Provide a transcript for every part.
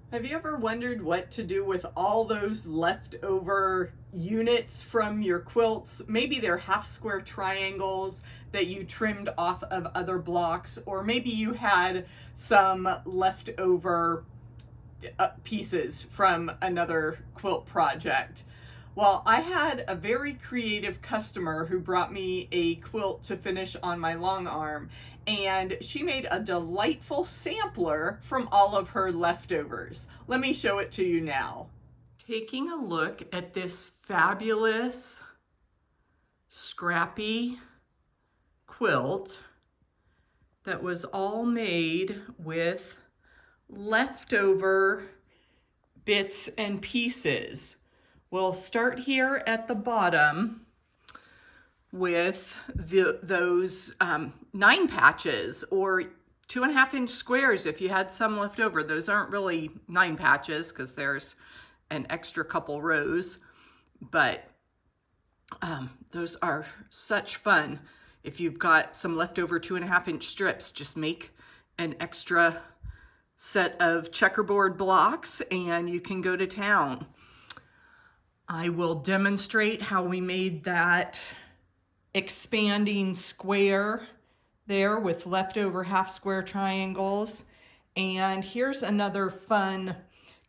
Have you ever wondered what to do with all those leftover units from your quilts? Maybe they're half square triangles that you trimmed off of other blocks, or maybe you had some leftover pieces from another quilt project. Well, I had a very creative customer who brought me a quilt to finish on my Longarm, and she made a delightful sampler from all of her leftovers. Let me show it to you now. Taking a look at this fabulous Scrappy quilt that was all made with leftover bits and pieces. We'll start here at the bottom with those 9 patches or 2.5-inch squares if you had some left over. Those aren't really 9 patches because there's an extra couple rows, but those are such fun. If you've got some leftover 2.5-inch strips, just make an extra set of checkerboard blocks and you can go to town. I will demonstrate how we made that expanding square there with leftover half square triangles. And here's another fun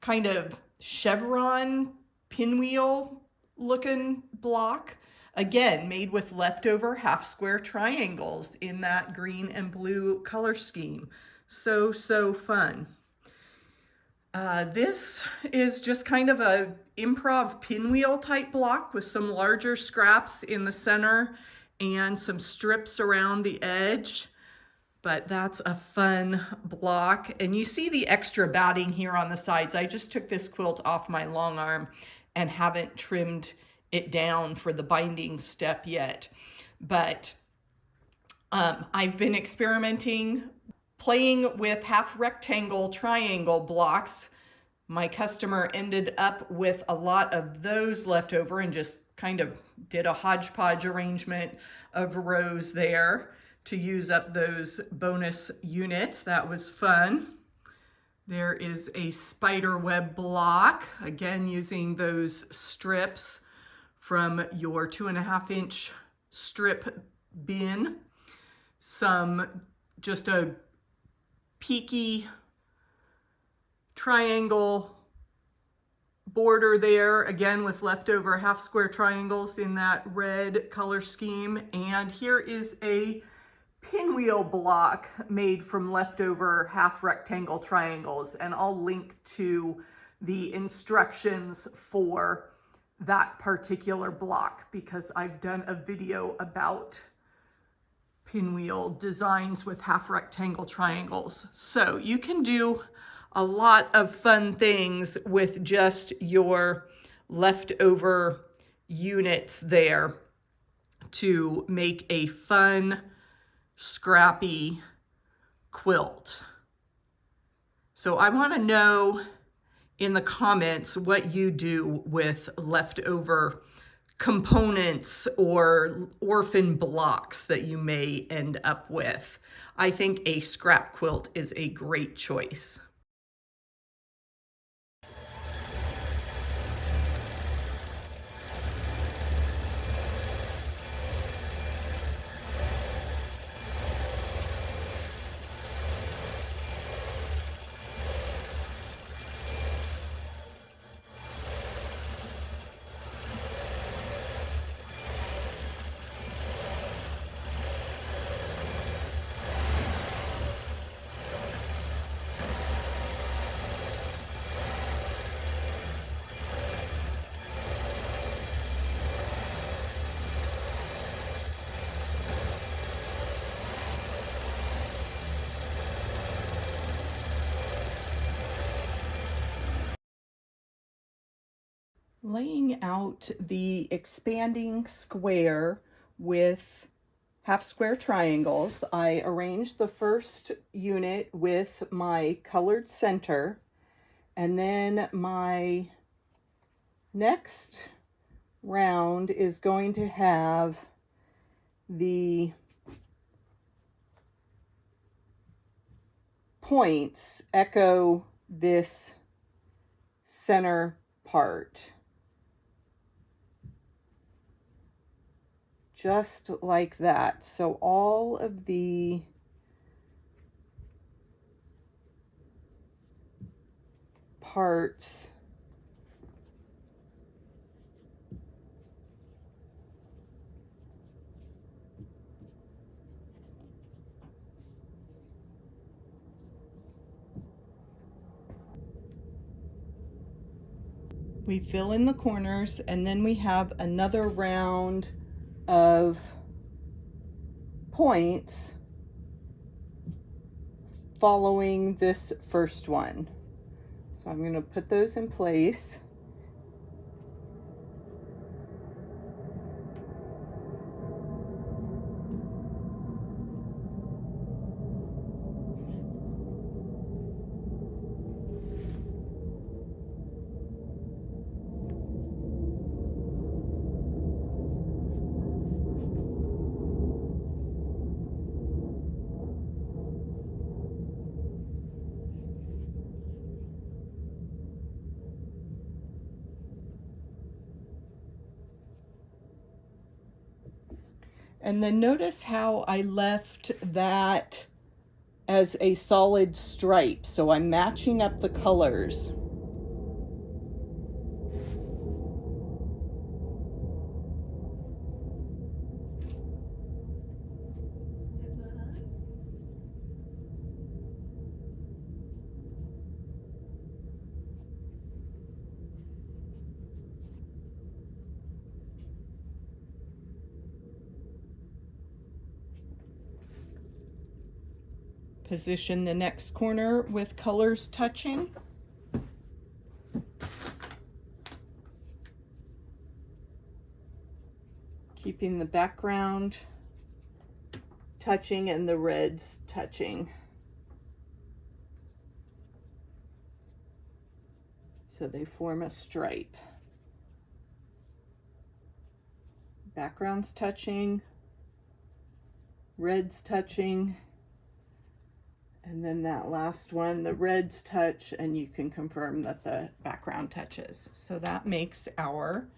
kind of chevron pinwheel looking block, again made with leftover half square triangles in that green and blue color scheme. So fun. This is just kind of a improv pinwheel type block with some larger scraps in the center and some strips around the edge. But that's a fun block. And you see the extra batting here on the sides. I just took this quilt off my Longarm and haven't trimmed it down for the binding step yet. But I've been experimenting, playing with half rectangle triangle blocks. My customer ended up with a lot of those left over and just kind of did a hodgepodge arrangement of rows there to use up those bonus units. That was fun. There is a spider web block, again using those strips from your 2.5-inch strip bin. Just a peaky triangle border there, again with leftover half square triangles in that red color scheme. And here is a pinwheel block made from leftover half rectangle triangles, and I'll link to the instructions for that particular block because I've done a video about pinwheel designs with half rectangle triangles. So you can do a lot of fun things with just your leftover units there to make a fun, scrappy quilt. So I want to know in the comments what you do with leftover components or orphan blocks that you may end up with. I think a scrap quilt is a great choice. Laying out the expanding square with half square triangles, I arranged the first unit with my colored center, and then my next round is going to have the points echo this center part. Just like that. So all of the parts we fill in the corners, and then we have another round of points following this first one. So I'm going to put those in place. And then notice how I left that as a solid stripe. So I'm matching up the colors. Position the next corner with colors touching. Keeping the background touching and the reds touching. So they form a stripe. Background's touching, reds touching, and then that last one, the reds touch, and you can confirm that the background touches. So that makes our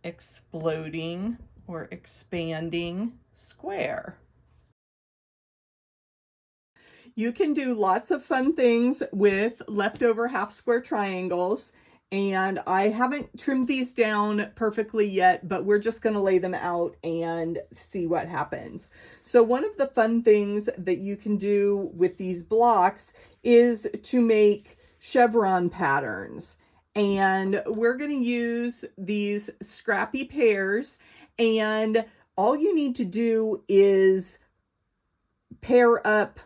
exploding or expanding square. You can do lots of fun things with leftover half square triangles, and I haven't trimmed these down perfectly yet, but we're just going to lay them out and see what happens. So one of the fun things that you can do with these blocks is to make chevron patterns. And we're going to use these Scrappy pairs, and all you need to do is pair up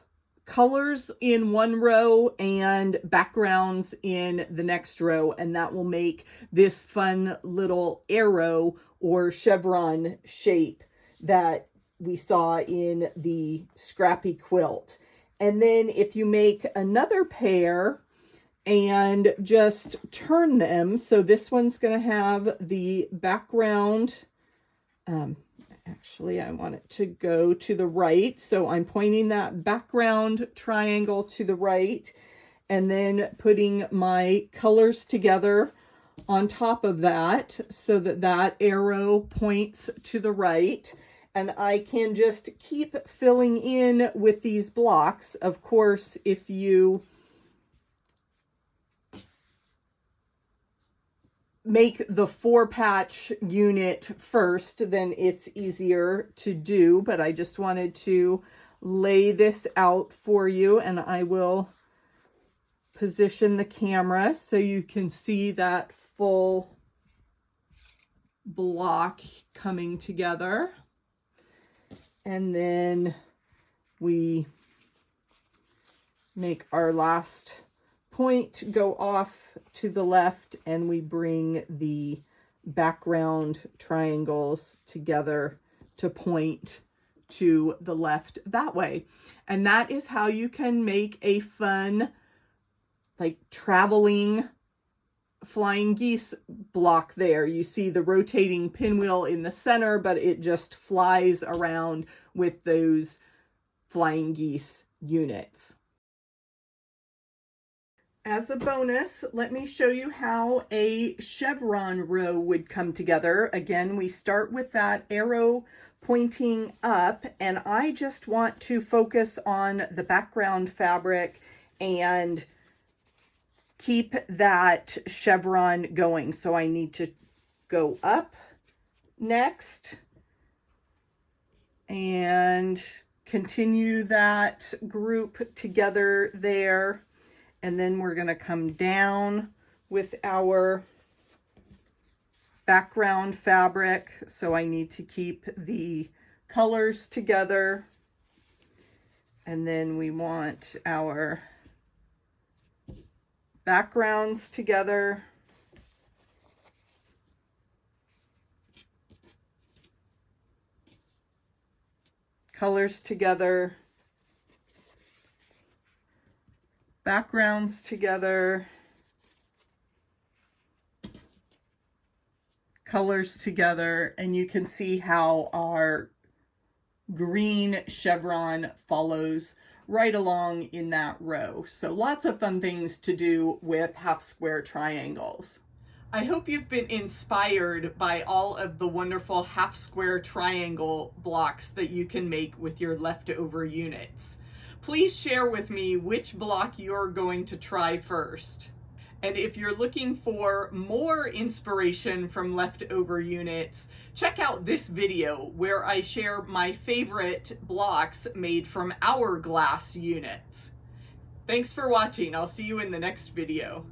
colors in one row and backgrounds in the next row, and that will make this fun little arrow or chevron shape that we saw in the Scrappy quilt. And then if you make another pair and just turn them, so this one's going to have the background, actually, I want it to go to the right. So I'm pointing that background triangle to the right and then putting my colors together on top of that so that that arrow points to the right. And I can just keep filling in with these blocks. Of course, if you make the 4-patch unit first, then it's easier to do, but I just wanted to lay this out for you, and I will position the camera so you can see that full block coming together. And then we make our last point go off to the left, and we bring the background triangles together to point to the left that way. And that is how you can make a fun, like, traveling flying geese block there. You see the rotating pinwheel in the center, but it just flies around with those flying geese units. As a bonus, let me show you how a chevron row would come together. Again, we start with that arrow pointing up, and I just want to focus on the background fabric and keep that chevron going. So I need to go up next and continue that group together there. And then we're going to come down with our background fabric. So I need to keep the colors together. And then we want our backgrounds together. Colors together. Backgrounds together, colors together, and you can see how our green chevron follows right along in that row. So lots of fun things to do with half square triangles. I hope you've been inspired by all of the wonderful half square triangle blocks that you can make with your leftover units. Please share with me which block you're going to try first. And if you're looking for more inspiration from leftover units, check out this video where I share my favorite blocks made from hourglass units. Thanks for watching. I'll see you in the next video.